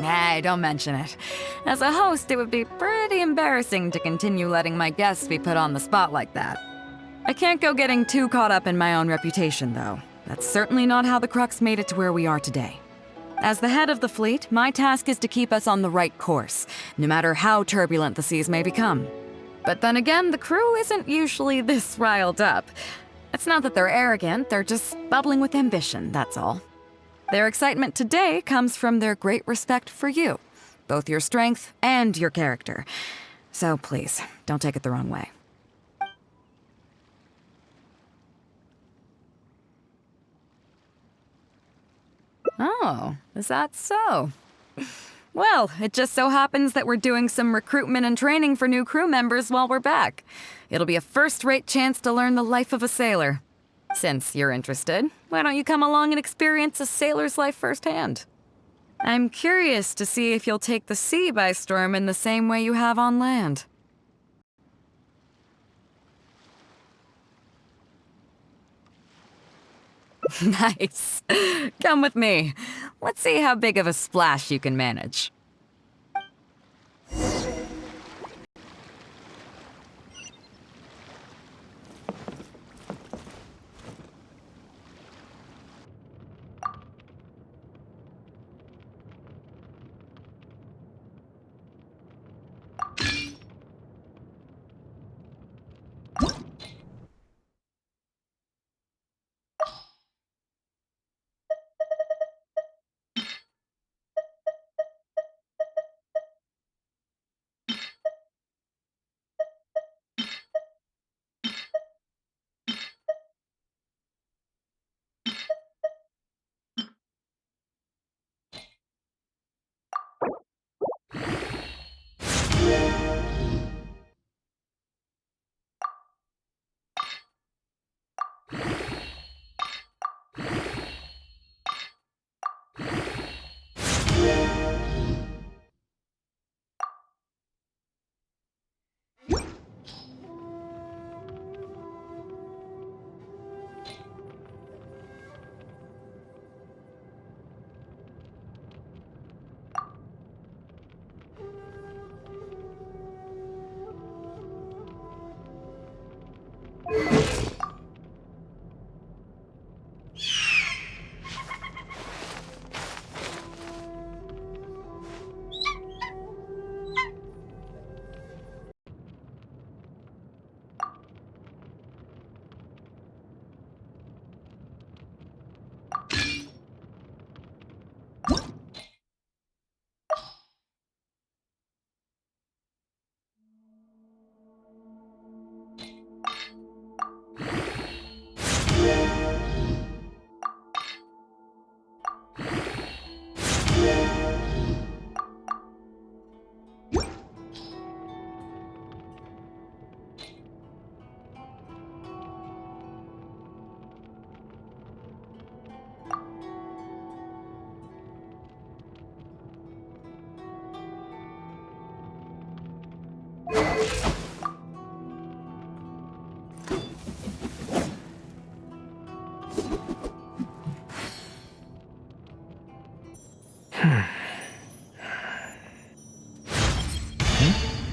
Hey, don't mention it. As a host, it would be pretty embarrassing to continue letting my guests be put on the spot like that. I can't go getting too caught up in my own reputation, though. That's certainly not how the Crux made it to where we are today. As the head of the fleet, my task is to keep us on the right course, no matter how turbulent the seas may become. But then again, the crew isn't usually this riled up. It's not that they're arrogant, they're just bubbling with ambition, that's all. Their excitement today comes from their great respect for you, both your strength and your character. So please, don't take it the wrong way. Oh, is that so? Well, it just so happens that we're doing some recruitment and training for new crew members while we're back. It'll be a first-rate chance to learn the life of a sailor. Since you're interested, why don't you come along and experience a sailor's life firsthand? I'm curious to see if you'll take the sea by storm in the same way you have on land. Nice. Come with me. Let's see how big of a splash you can manage.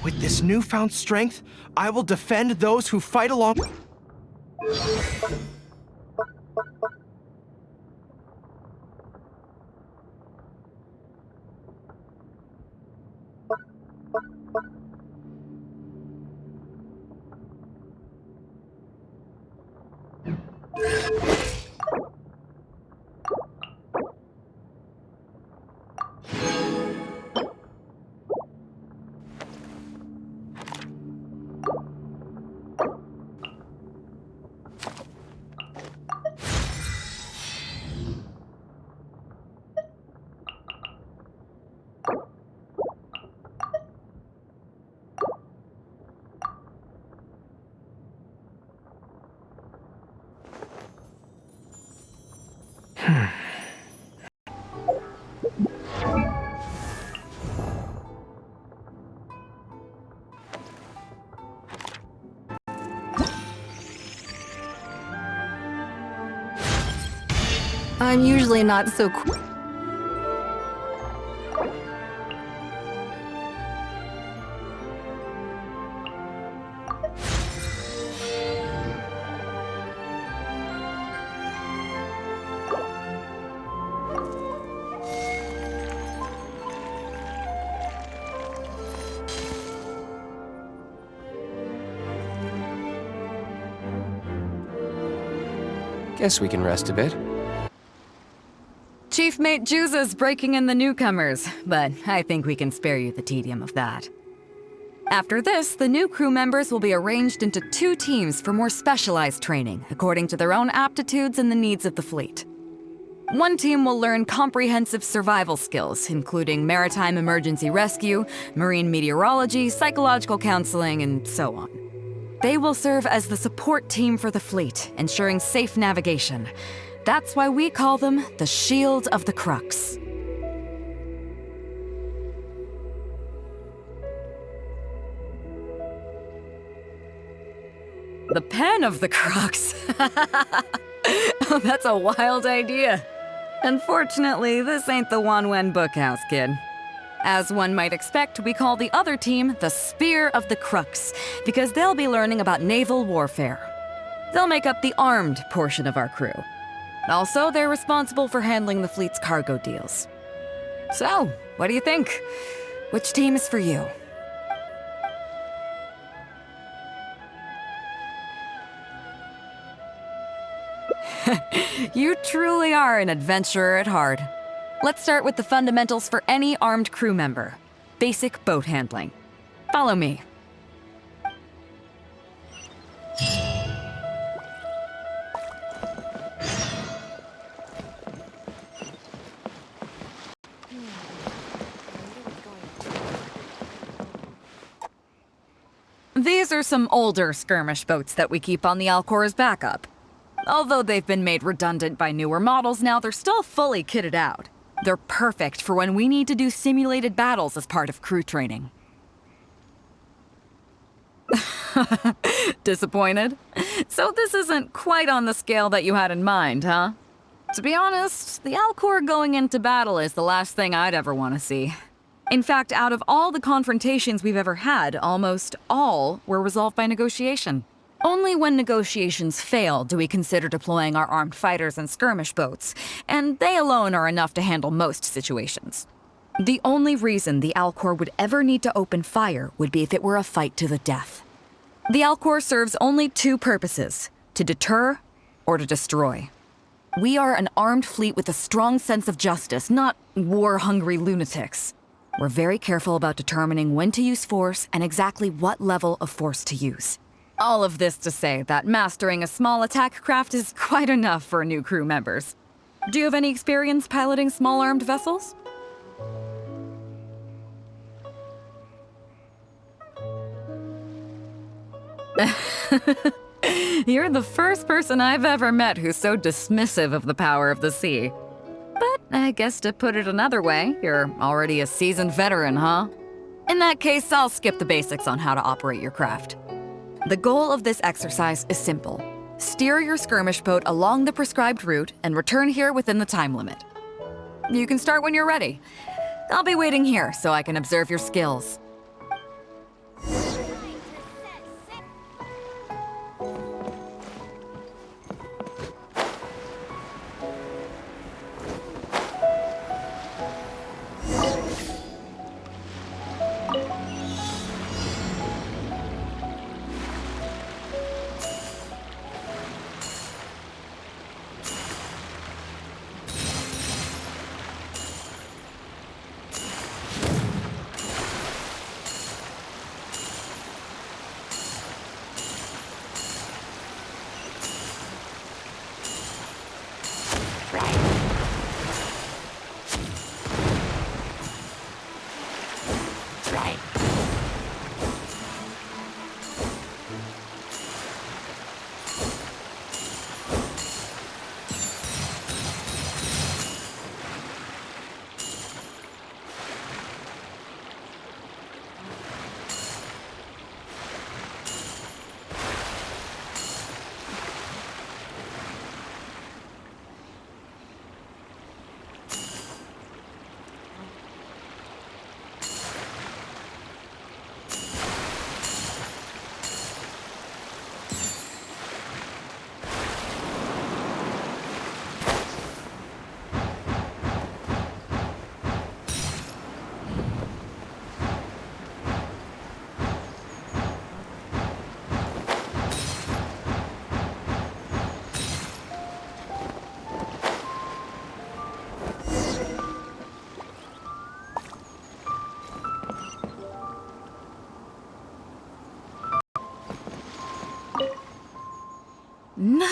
With this newfound strength, I will defend those who fight along. I'm usually not so Guess we can rest a bit. Chief Mate Juza's breaking in the newcomers, but I think we can spare you the tedium of that. After this, the new crew members will be arranged into 2 teams for more specialized training, according to their own aptitudes and the needs of the fleet. One team will learn comprehensive survival skills, including maritime emergency rescue, marine meteorology, psychological counseling, and so on. They will serve as the support team for the fleet, ensuring safe navigation. That's why we call them the Shield of the Crux. The Pen of the Crux. Oh, that's a wild idea. Unfortunately, this ain't the Wanwen Bookhouse, kid. As one might expect, we call the other team the Spear of the Crux, because they'll be learning about naval warfare. They'll make up the armed portion of our crew. Also, they're responsible for handling the fleet's cargo deals. So, what do you think? Which team is for you? You truly are an adventurer at heart. Let's start with the fundamentals for any armed crew member. Basic boat handling. Follow me. These are some older skirmish boats that we keep on the Alcor as backup. Although they've been made redundant by newer models now, they're still fully kitted out. They're perfect for when we need to do simulated battles as part of crew training. Disappointed? So this isn't quite on the scale that you had in mind, huh? To be honest, the Alcor going into battle is the last thing I'd ever want to see. In fact, out of all the confrontations we've ever had, almost all were resolved by negotiation. Only when negotiations fail do we consider deploying our armed fighters and skirmish boats, and they alone are enough to handle most situations. The only reason the Alcor would ever need to open fire would be if it were a fight to the death. The Alcor serves only 2 purposes: to deter or to destroy. We are an armed fleet with a strong sense of justice, not war-hungry lunatics. We're very careful about determining when to use force and exactly what level of force to use. All of this to say that mastering a small attack craft is quite enough for new crew members. Do you have any experience piloting small armed vessels? You're the first person I've ever met who's so dismissive of the power of the sea. But I guess to put it another way, you're already a seasoned veteran, huh? In that case, I'll skip the basics on how to operate your craft. The goal of this exercise is simple. Steer your skirmish boat along the prescribed route and return here within the time limit. You can start when you're ready. I'll be waiting here so I can observe your skills.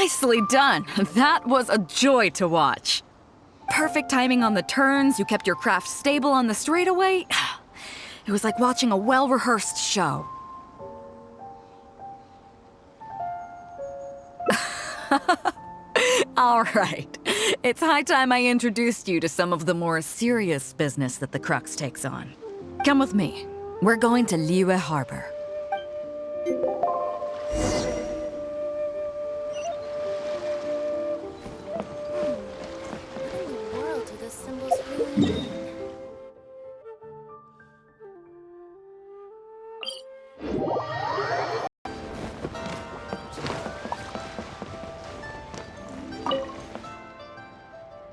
Nicely done. That was a joy to watch. Perfect timing on the turns, you kept your craft stable on the straightaway. It was like watching a well-rehearsed show. All right. It's high time I introduced you to some of the more serious business that the Crux takes on. Come with me. We're going to Liyue Harbor.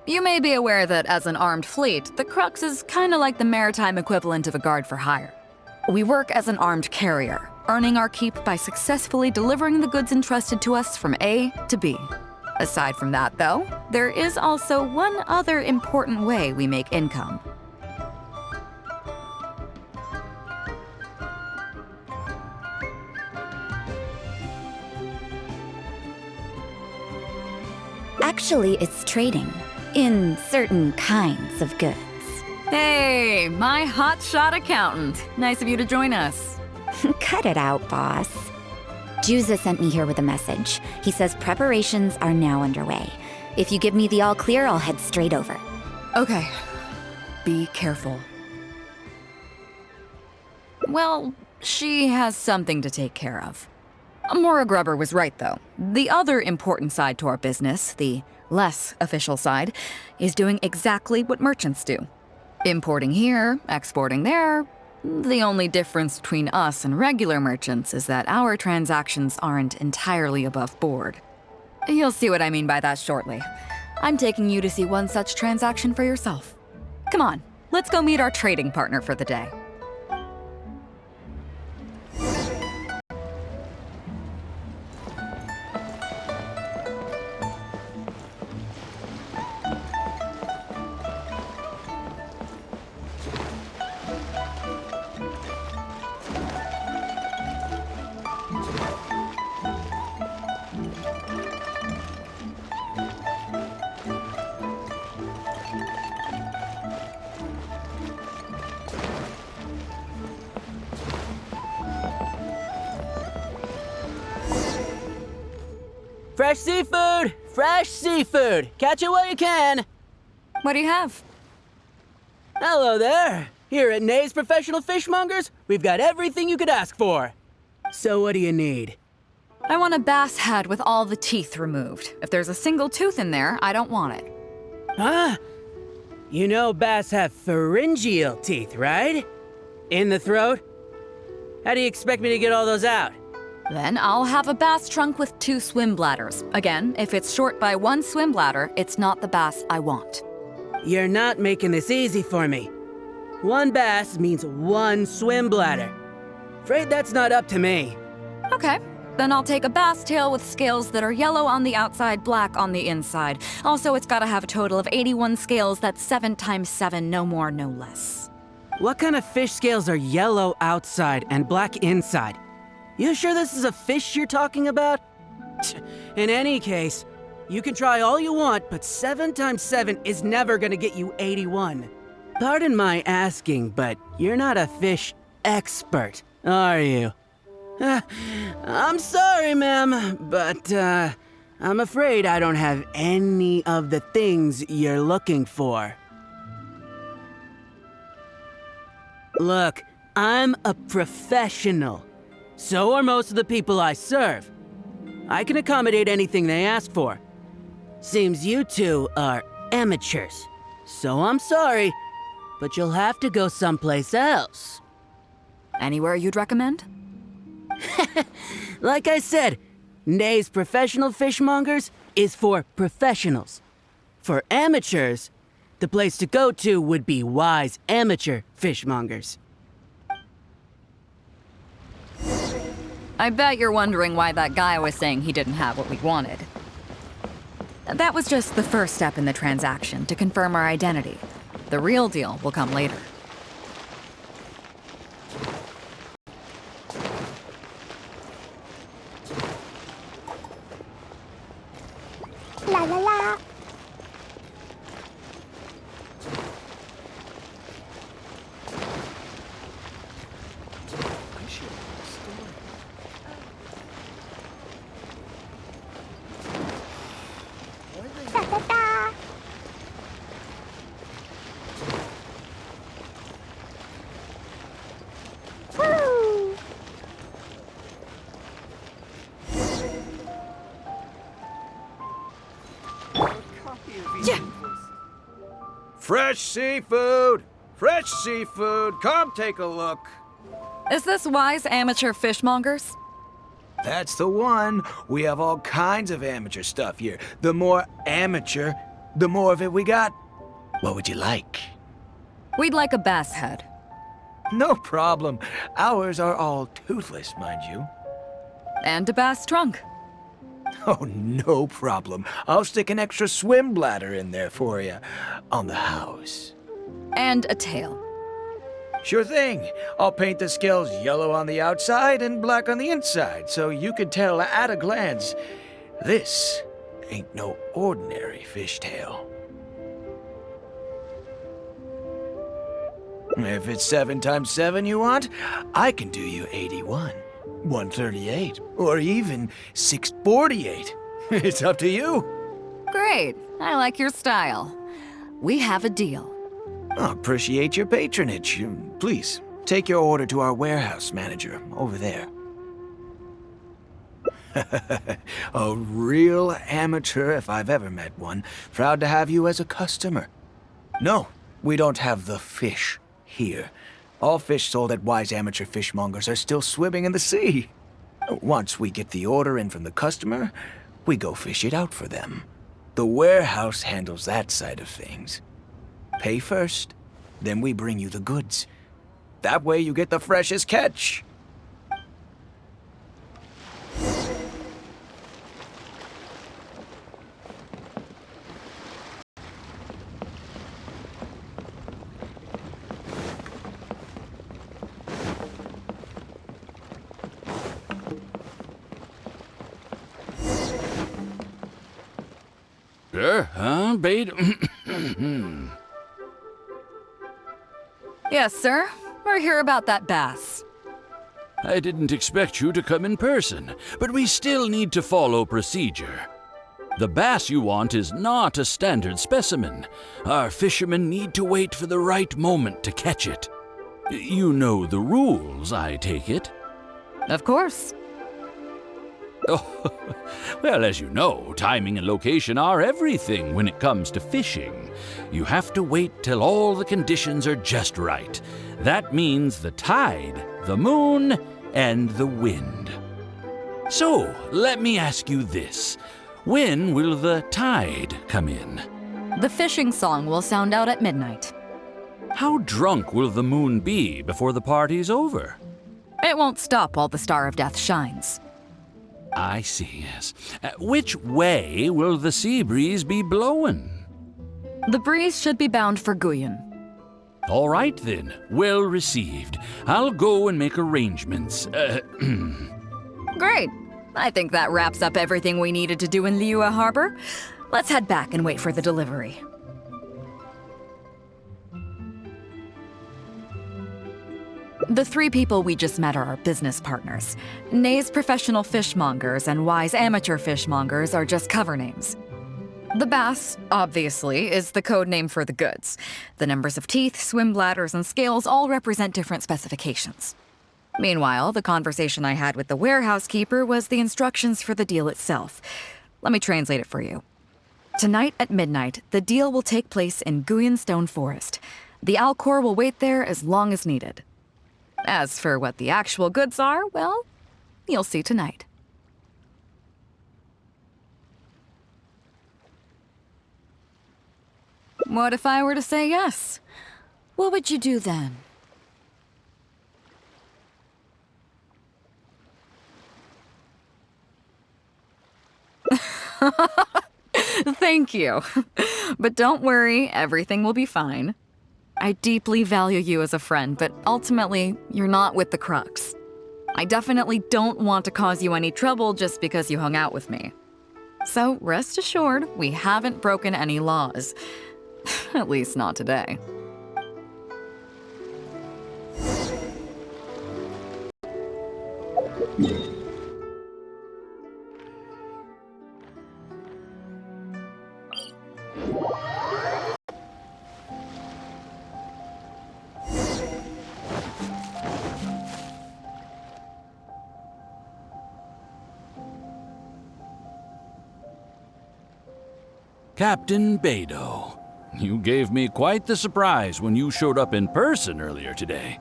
You may be aware that as an armed fleet, the Crux is kinda like the maritime equivalent of a guard for hire. We work as an armed carrier, earning our keep by successfully delivering the goods entrusted to us from A to B. Aside from that, though, there is also one other important way we make income. Actually, it's trading. In certain kinds of goods. Hey, my hotshot accountant. Nice of you to join us. Cut it out, boss. Juza sent me here with a message. He says preparations are now underway. If you give me the all clear, I'll head straight over. Okay. Be careful. Well, she has something to take care of. Mora-Grubber was right, though. The other important side to our business, the less official side, is doing exactly what merchants do. Importing here, exporting there. The only difference between us and regular merchants is that our transactions aren't entirely above board. You'll see what I mean by that shortly. I'm taking you to see one such transaction for yourself. Come on, let's go meet our trading partner for the day. Fresh seafood! Fresh seafood! Catch it while you can! What do you have? Hello there! Here at Nay's Professional Fishmongers, we've got everything you could ask for. So what do you need? I want a bass head with all the teeth removed. If there's a single tooth in there, I don't want it. Ah! You know bass have pharyngeal teeth, right? In the throat? How do you expect me to get all those out? Then I'll have a bass trunk with 2 swim bladders. Again, if it's short by 1 swim bladder, it's not the bass I want. You're not making this easy for me. 1 bass means 1 swim bladder. Afraid that's not up to me. Okay, then I'll take a bass tail with scales that are yellow on the outside, black on the inside. Also, it's gotta have a total of 81 scales, that's 7 times 7, no more, no less. What kind of fish scales are yellow outside and black inside? You sure this is a fish you're talking about? In any case, you can try all you want, but 7 times 7 is never gonna get you 81. Pardon my asking, but you're not a fish expert, are you? I'm sorry, ma'am, but I'm afraid I don't have any of the things you're looking for. Look, I'm a professional. So are most of the people I serve. I can accommodate anything they ask for. Seems you two are amateurs. So I'm sorry, but you'll have to go someplace else. Anywhere you'd recommend? Like I said, Nay's Professional Fishmongers is for professionals. For amateurs, the place to go to would be Wise Amateur Fishmongers. I bet you're wondering why that guy was saying he didn't have what we wanted. That was just the first step in the transaction to confirm our identity. The real deal will come later. Yeah. Fresh seafood! Fresh seafood! Come take a look. Is this wise amateur fishmongers? That's the one. We have all kinds of amateur stuff here. The more amateur, the more of it we got. What would you like? We'd like a bass head. No problem. Ours are all toothless, mind you. And a bass trunk. Oh, no problem. I'll stick an extra swim bladder in there for you. On the house. And a tail. Sure thing. I'll paint the scales yellow on the outside and black on the inside, so you can tell at a glance, this ain't no ordinary fishtail. If it's 7 times 7 you want, I can do you 81, 138, or even 648. It's up to you. Great. I like your style. We have a deal. I appreciate your patronage. Please, take your order to our warehouse manager over there. A real amateur if I've ever met one. Proud to have you as a customer. No, we don't have the fish here. All fish sold at Wise Amateur Fishmongers are still swimming in the sea. Once we get the order in from the customer, we go fish it out for them. The warehouse handles that side of things. Pay first, then we bring you the goods. That way you get the freshest catch. Beidou? Yes, sir. We're here about that bass. I didn't expect you to come in person, but we still need to follow procedure. The bass you want is not a standard specimen. Our fishermen need to wait for the right moment to catch it. You know the rules, I take it? Of course. Oh, well, as you know, timing and location are everything when it comes to fishing. You have to wait till all the conditions are just right. That means the tide, the moon, and the wind. So, let me ask you this. When will the tide come in? The fishing song will sound out at midnight. How drunk will the moon be before the party's over? It won't stop while the Star of Death shines. I see, yes. Which way will the sea breeze be blowing? The breeze should be bound for Guyun. All right, then. Well received. I'll go and make arrangements. Great. I think that wraps up everything we needed to do in Liyue Harbor. Let's head back and wait for the delivery. The 3 people we just met are our business partners. Nay's professional fishmongers and Wise amateur fishmongers are just cover names. The bass, obviously, is the code name for the goods. The numbers of teeth, swim bladders, and scales all represent different specifications. Meanwhile, the conversation I had with the warehouse keeper was the instructions for the deal itself. Let me translate it for you. Tonight at midnight, the deal will take place in Guyun Stone Forest. The Alcor will wait there as long as needed. As for what the actual goods are, well, you'll see tonight. What if I were to say yes? What would you do then? Thank you. But don't worry, everything will be fine. I deeply value you as a friend, but ultimately, you're not with the Crux. I definitely don't want to cause you any trouble just because you hung out with me. So rest assured, we haven't broken any laws. At least not today. Captain Beidou. You gave me quite the surprise when you showed up in person earlier today.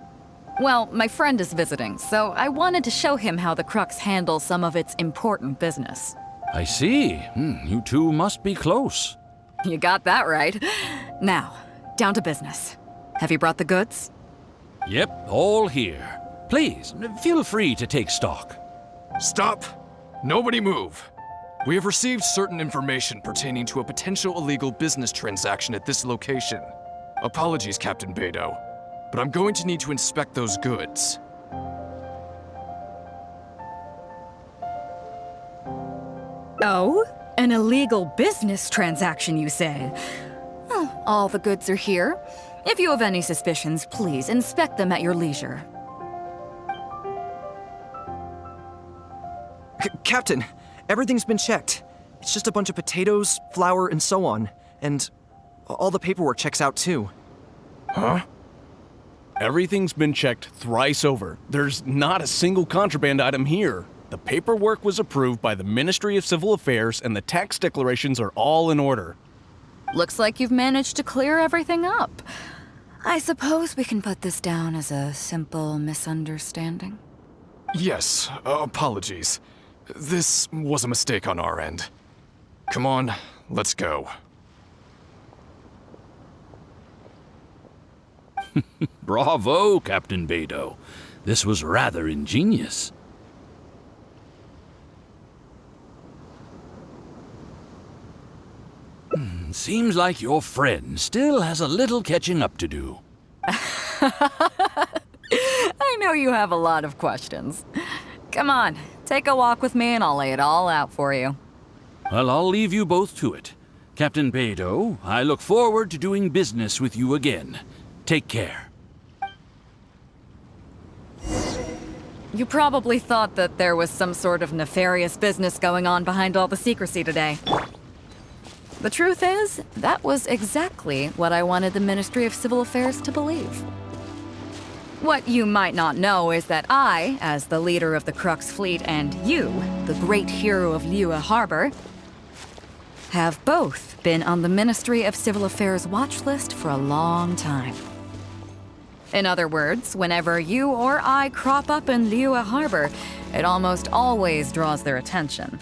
Well, my friend is visiting, so I wanted to show him how the Crux handles some of its important business. I see. You two must be close. You got that right. Now, down to business. Have you brought the goods? Yep, all here. Please, feel free to take stock. Stop! Nobody move! We have received certain information pertaining to a potential illegal business transaction at this location. Apologies, Captain Beidou, but I'm going to need to inspect those goods. Oh? An illegal business transaction, you say? Well, all the goods are here. If you have any suspicions, please inspect them at your leisure. Captain, everything's been checked. It's just a bunch of potatoes, flour, and so on. And all the paperwork checks out too. Huh? Everything's been checked thrice over. There's not a single contraband item here. The paperwork was approved by the Ministry of Civil Affairs and the tax declarations are all in order. Looks like you've managed to clear everything up. I suppose we can put this down as a simple misunderstanding. Yes, apologies. This was a mistake on our end. Come on, let's go. Bravo, Captain Beidou. This was rather ingenious. Seems like your friend still has a little catching up to do. I know you have a lot of questions. Come on, take a walk with me and I'll lay it all out for you. Well, I'll leave you both to it. Captain Beidou, I look forward to doing business with you again. Take care. You probably thought that there was some sort of nefarious business going on behind all the secrecy today. The truth is, that was exactly what I wanted the Ministry of Civil Affairs to believe. What you might not know is that I, as the leader of the Crux fleet, and you, the great hero of Liyue Harbor, have both been on the Ministry of Civil Affairs watch list for a long time. In other words, whenever you or I crop up in Liyue Harbor, it almost always draws their attention.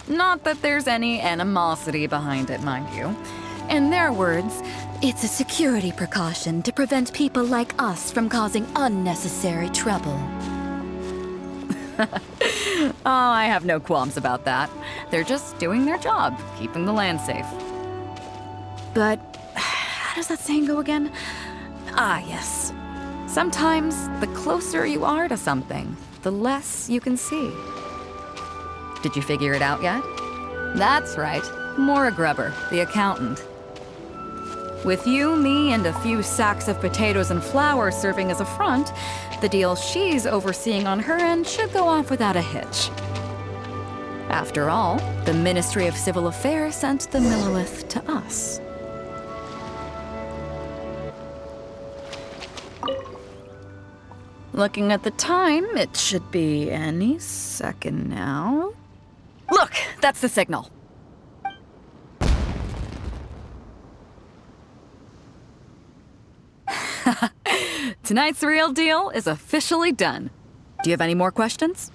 Not that there's any animosity behind it, mind you. In their words, it's a security precaution to prevent people like us from causing unnecessary trouble. Oh, I have no qualms about that. They're just doing their job, keeping the land safe. But how does that saying go again? Ah, yes. Sometimes the closer you are to something, the less you can see. Did you figure it out yet? That's right, Mora-Grubber, the accountant. With you, me, and a few sacks of potatoes and flour serving as a front, the deal she's overseeing on her end should go off without a hitch. After all, the Ministry of Civil Affairs sent the Millilith to us. Looking at the time, it should be any second now. Look, that's the signal. Tonight's real deal is officially done. Do you have any more questions?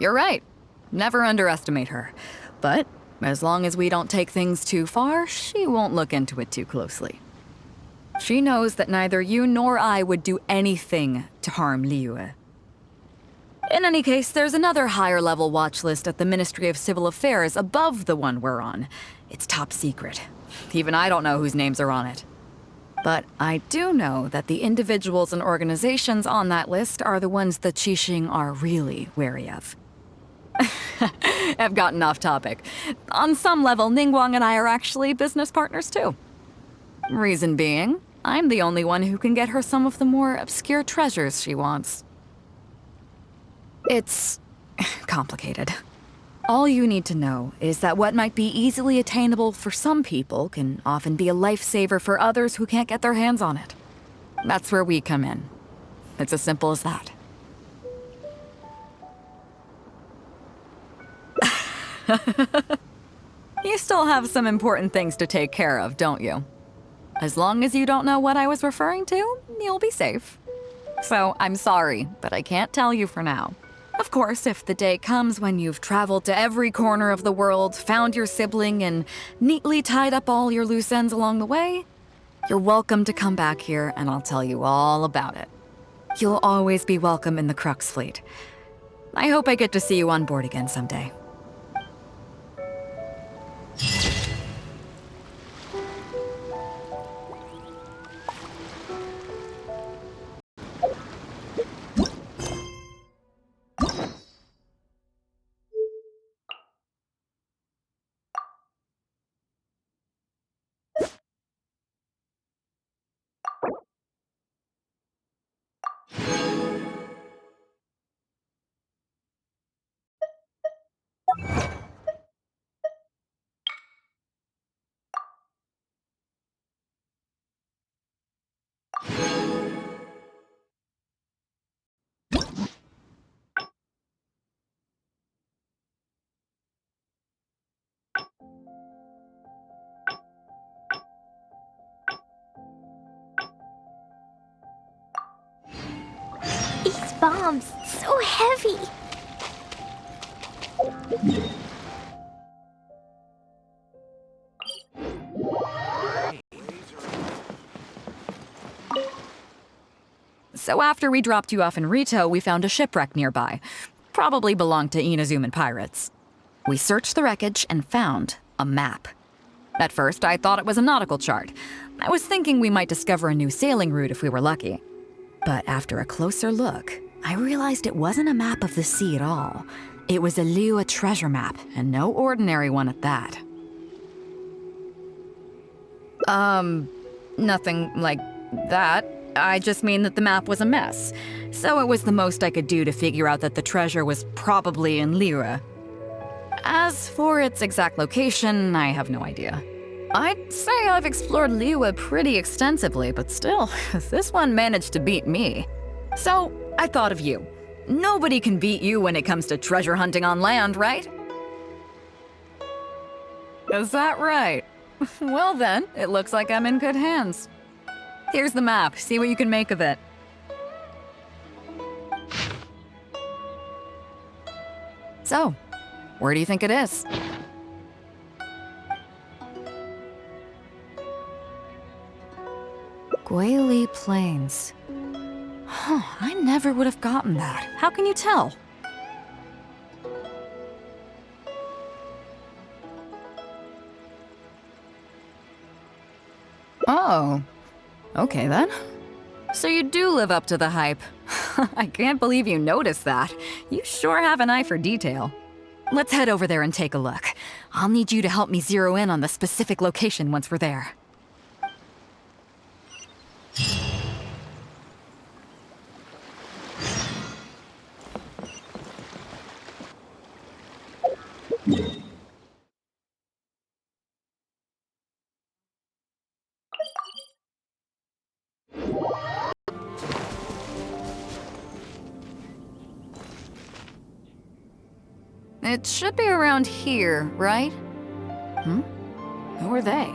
You're right. Never underestimate her. But as long as we don't take things too far, she won't look into it too closely. She knows that neither you nor I would do anything to harm Liyue. In any case, there's another higher-level watch list at the Ministry of Civil Affairs above the one we're on. It's top secret. Even I don't know whose names are on it. But I do know that the individuals and organizations on that list are the ones the Qixing are really wary of. I've gotten off topic. On some level, Ningguang and I are actually business partners too. Reason being, I'm the only one who can get her some of the more obscure treasures she wants. It's complicated. All you need to know is that what might be easily attainable for some people can often be a lifesaver for others who can't get their hands on it. That's where we come in. It's as simple as that. You still have some important things to take care of, don't you? As long as you don't know what I was referring to, you'll be safe. So, I'm sorry, but I can't tell you for now. Of course, if the day comes when you've traveled to every corner of the world, found your sibling, and neatly tied up all your loose ends along the way, you're welcome to come back here and I'll tell you all about it. You'll always be welcome in the Crux fleet. I hope I get to see you on board again someday. These bombs, so heavy. So after we dropped you off in Rito, we found a shipwreck nearby. Probably belonged to Inazuman pirates. We searched the wreckage and found a map. At first, I thought it was a nautical chart. I was thinking we might discover a new sailing route if we were lucky. But after a closer look, I realized it wasn't a map of the sea at all. It was a Liyue treasure map, and no ordinary one at that. Nothing like that. I just mean that the map was a mess. So it was the most I could do to figure out that the treasure was probably in Liyue. As for its exact location, I have no idea. I'd say I've explored Liyue pretty extensively, but still, this one managed to beat me. So, I thought of you. Nobody can beat you when it comes to treasure hunting on land, right? Is that right? Well then, it looks like I'm in good hands. Here's the map, see what you can make of it. So, where do you think it is? Guili Plains. Huh, I never would have gotten that. How can you tell? Oh, okay then. So you do live up to the hype. I can't believe you noticed that. You sure have an eye for detail. Let's head over there and take a look. I'll need you to help me zero in on the specific location once we're there. It should be around here, right? Who are they?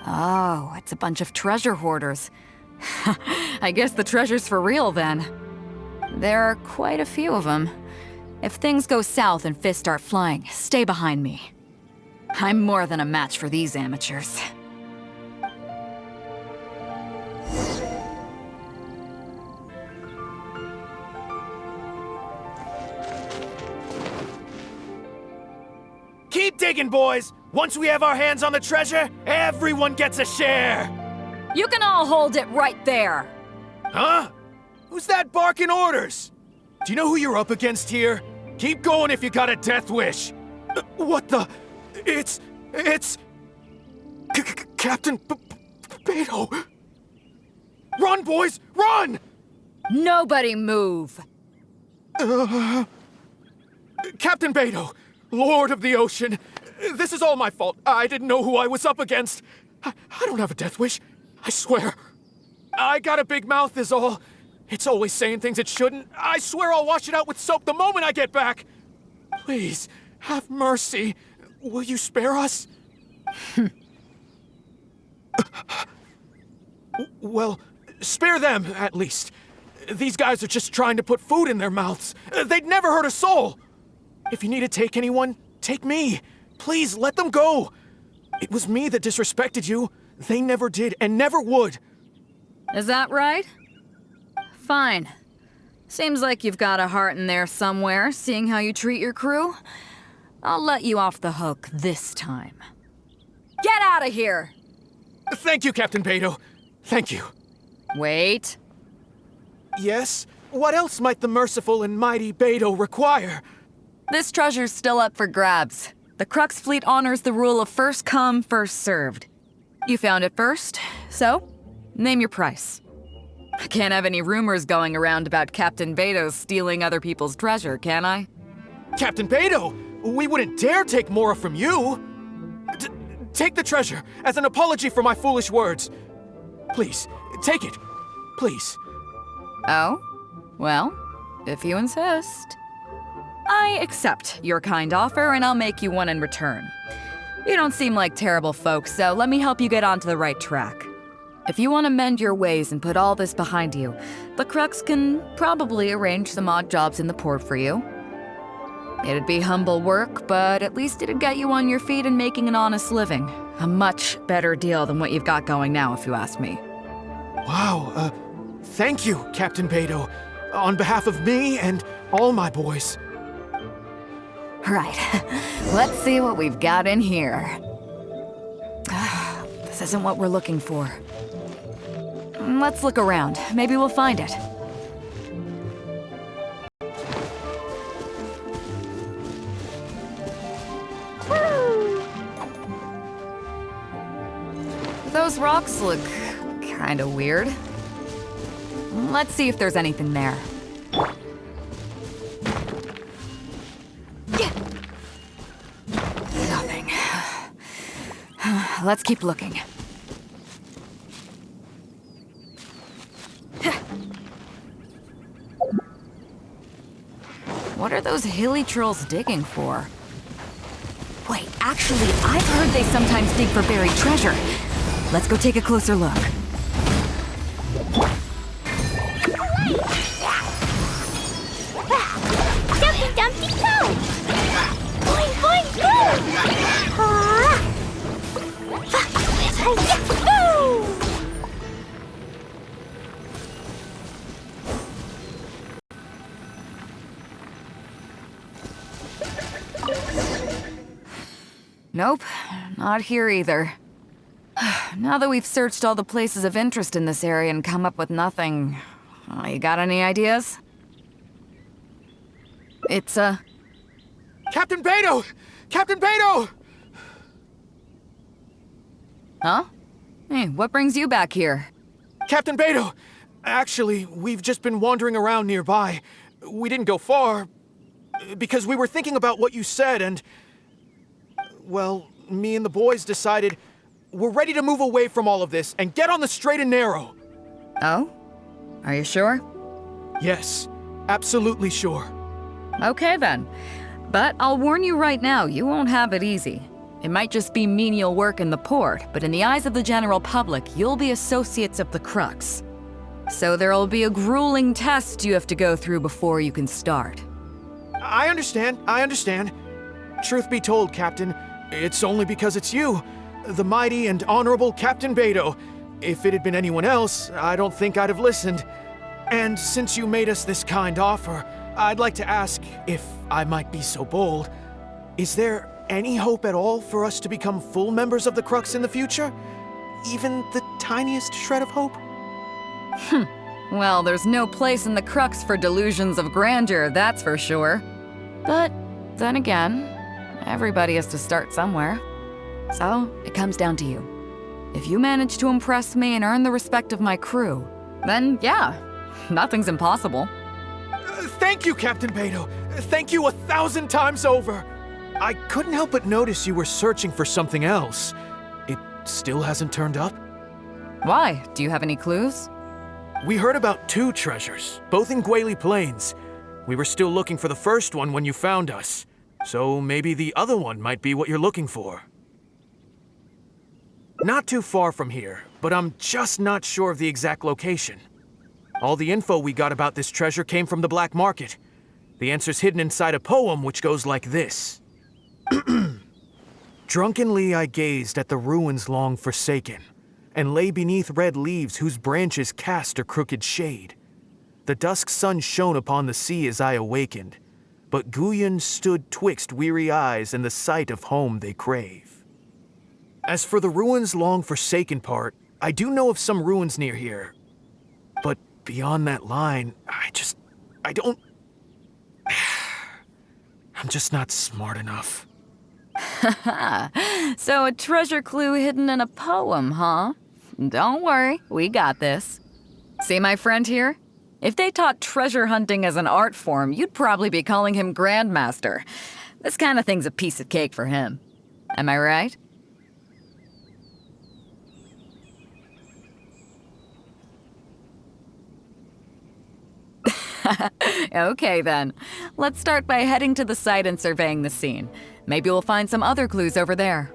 Oh, it's a bunch of treasure hoarders. I guess the treasure's for real then. There are quite a few of them. If things go south and fists start flying, stay behind me. I'm more than a match for these amateurs. Keep digging, boys! Once we have our hands on the treasure, everyone gets a share! You can all hold it right there! Huh? Who's that barking orders? Do you know who you're up against here? Keep going if you got a death wish! What the? It's... Captain Beidou! Run, boys! Run! Nobody move! Captain Beidou! Lord of the Ocean, this is all my fault. I didn't know who I was up against. I don't have a death wish. I swear. I got a big mouth is all. It's always saying things it shouldn't. I swear I'll wash it out with soap the moment I get back. Please, have mercy. Will you spare us? Well, spare them, at least. These guys are just trying to put food in their mouths. They'd never hurt a soul. If you need to take anyone, take me. Please, let them go. It was me that disrespected you. They never did and never would. Is that right? Fine. Seems like you've got a heart in there somewhere, seeing how you treat your crew. I'll let you off the hook this time. Get out of here! Thank you, Captain Beidou. Thank you. Wait. Yes? What else might the merciful and mighty Beidou require? This treasure's still up for grabs. The Crux fleet honors the rule of first come, first served. You found it first, so name your price. I can't have any rumors going around about Captain Beidou stealing other people's treasure, can I? Captain Beidou, we wouldn't dare take Mora from you. Take the treasure as an apology for my foolish words. Please, take it. Please. Oh? Well, if you insist. I accept your kind offer, and I'll make you one in return. You don't seem like terrible folks, so let me help you get onto the right track. If you want to mend your ways and put all this behind you, the Crux can probably arrange some odd jobs in the port for you. It'd be humble work, but at least it'd get you on your feet and making an honest living. A much better deal than what you've got going now, if you ask me. Wow, thank you, Captain Beidou. On behalf of me and all my boys. Right, let's see what we've got in here. This isn't what we're looking for. Let's look around. Maybe we'll find it. Those rocks look kind of weird. Let's see if there's anything there. Nothing. Let's keep looking. What are those hilly trolls digging for? Wait, actually, I've heard they sometimes dig for buried treasure. Let's go take a closer look. Dumpty Dumpty go! Boing boing go! Nope, not here either. Now that we've searched all the places of interest in this area and come up with nothing, you got any ideas? It's, Captain Beidou! Captain Beidou! Huh? Hey, what brings you back here? Captain Beidou! Actually, we've just been wandering around nearby. We didn't go far, because we were thinking about what you said and... Well, me and the boys decided we're ready to move away from all of this and get on the straight and narrow. Oh? Are you sure? Yes, absolutely sure. Okay then. But I'll warn you right now, you won't have it easy. It might just be menial work in the port, but in the eyes of the general public, you'll be associates of the Crux. So there'll be a grueling test you have to go through before you can start. I understand. Truth be told, Captain, it's only because it's you, the mighty and honorable Captain Beidou. If it had been anyone else, I don't think I'd have listened. And since you made us this kind offer, I'd like to ask, if I might be so bold, is there any hope at all for us to become full members of the Crux in the future? Even the tiniest shred of hope? Well, there's no place in the Crux for delusions of grandeur, that's for sure. But then again, everybody has to start somewhere. So, it comes down to you. If you manage to impress me and earn the respect of my crew, then yeah, nothing's impossible. Thank you, Captain Beidou. Thank you 1,000 times over. I couldn't help but notice you were searching for something else. It still hasn't turned up? Why? Do you have any clues? We heard about 2 treasures, both in Guili Plains. We were still looking for the first one when you found us. So maybe the other one might be what you're looking for. Not too far from here, but I'm just not sure of the exact location. All the info we got about this treasure came from the black market. The answer's hidden inside a poem which goes like this. Drunkenly I gazed at the ruins long forsaken, and lay beneath red leaves whose branches cast a crooked shade. The dusk sun shone upon the sea as I awakened, but Guyun stood twixt weary eyes and the sight of home they crave. As for the ruins long forsaken part, I do know of some ruins near here. But beyond that line, I don't... I'm just not smart enough. So a treasure clue hidden in a poem, huh? Don't worry, we got this. See my friend here? If they taught treasure hunting as an art form, you'd probably be calling him Grandmaster. This kind of thing's a piece of cake for him. Am I right? Okay then. Let's start by heading to the site and surveying the scene. Maybe we'll find some other clues over there.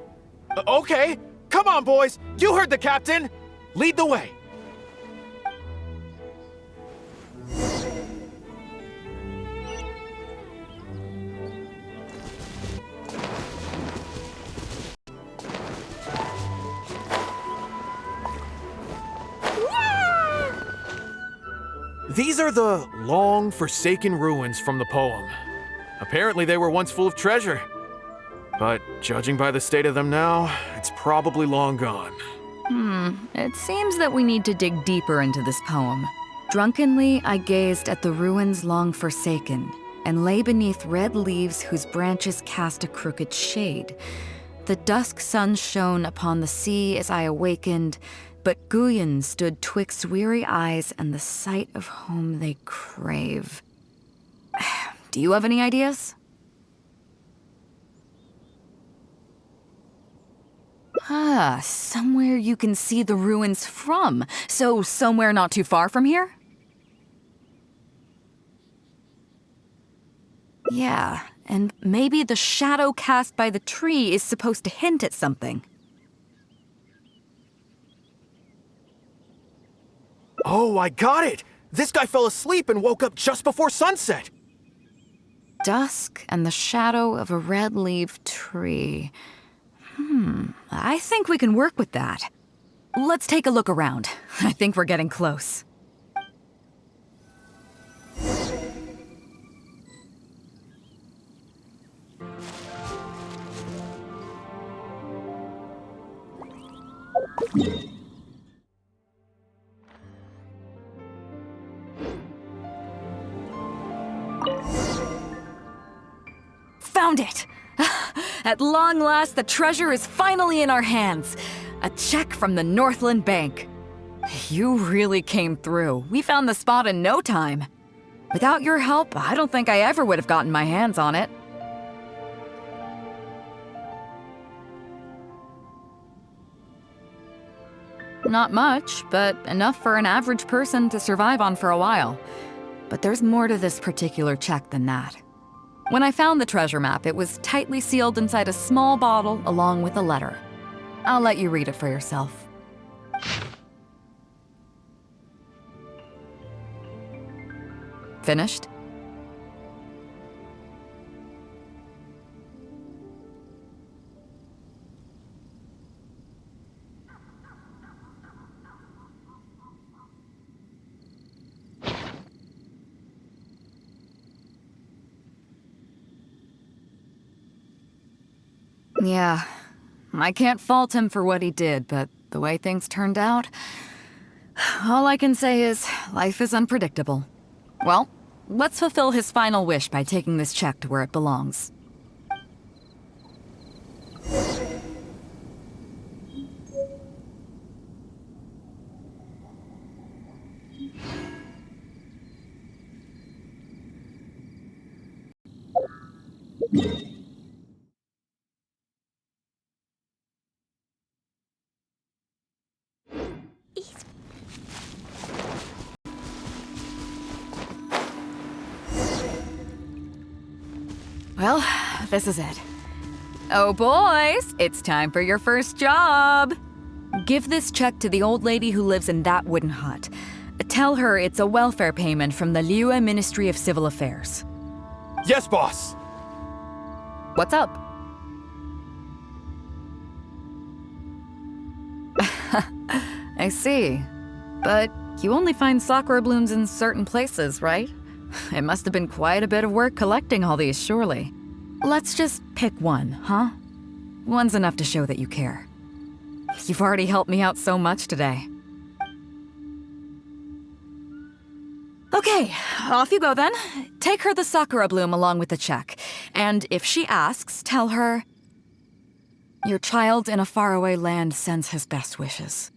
Okay, come on boys, you heard the captain! Lead the way. These are the long forsaken ruins from the poem. Apparently they were once full of treasure. But judging by the state of them now, it's probably long gone. It seems that we need to dig deeper into this poem. Drunkenly I gazed at the ruins long forsaken, and lay beneath red leaves whose branches cast a crooked shade. The dusk sun shone upon the sea as I awakened, but Guyun stood twixt weary eyes and the sight of home they crave. Do you have any ideas? Somewhere you can see the ruins from. So somewhere not too far from here? Yeah, and maybe the shadow cast by the tree is supposed to hint at something. Oh, I got it! This guy fell asleep and woke up just before sunset! Dusk and the shadow of a red-leaved tree. I think we can work with that. Let's take a look around. I think we're getting close. Found it! At long last, the treasure is finally in our hands. A check from the Northland Bank. You really came through. We found the spot in no time. Without your help, I don't think I ever would have gotten my hands on it. Not much, but enough for an average person to survive on for a while. But there's more to this particular check than that. When I found the treasure map, it was tightly sealed inside a small bottle along with a letter. I'll let you read it for yourself. Finished? Yeah, I can't fault him for what he did, but the way things turned out, all I can say is life is unpredictable. Well, let's fulfill his final wish by taking this check to where it belongs. Well, this is it. Oh, boys, it's time for your first job. Give this check to the old lady who lives in that wooden hut. Tell her it's a welfare payment from the Liyue Ministry of Civil Affairs. Yes, boss. What's up? I see. But you only find sakura blooms in certain places, right? It must have been quite a bit of work collecting all these, surely. Let's just pick one, huh? One's enough to show that you care. You've already helped me out so much today. Okay, off you go then. Take her the sakura bloom along with the check. And if she asks, tell her, your child in a faraway land sends his best wishes.